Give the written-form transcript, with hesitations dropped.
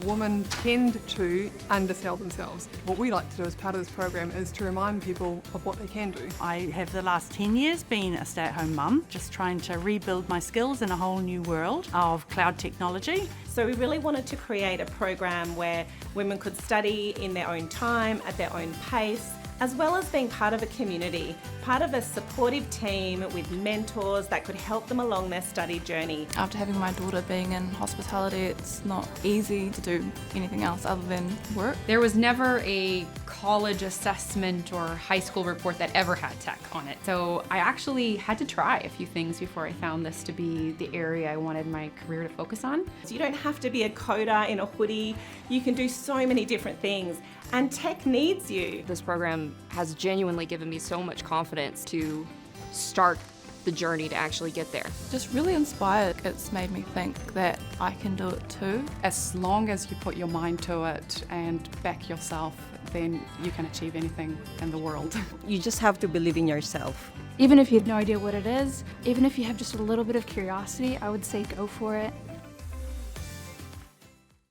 women tend to undersell themselves. What we like to do as part of this program is to remind people of what they can do. I have the last 10 years been a stay-at-home mum, just trying to rebuild my skills in a whole new world of cloud technology. So we really wanted to create a program where women could study in their own time, at their own pace, as well as being part of a community, part of a supportive team with mentors that could help them along their study journey. After having my daughter being in hospitality, it's not easy to do anything else other than work. There was never a college assessment or high school report that ever had tech on it. So I actually had to try a few things before I found this to be the area I wanted my career to focus on. So you don't have to be a coder in a hoodie. You can do so many different things, and tech needs you. This program has genuinely given me so much confidence to start the journey to actually get there. Just really inspired. It's made me think that I can do it too. As long as you put your mind to it and back yourself, then you can achieve anything in the world. You just have to believe in yourself. Even if you have no idea what it is, even if you have just a little bit of curiosity, I would say go for it.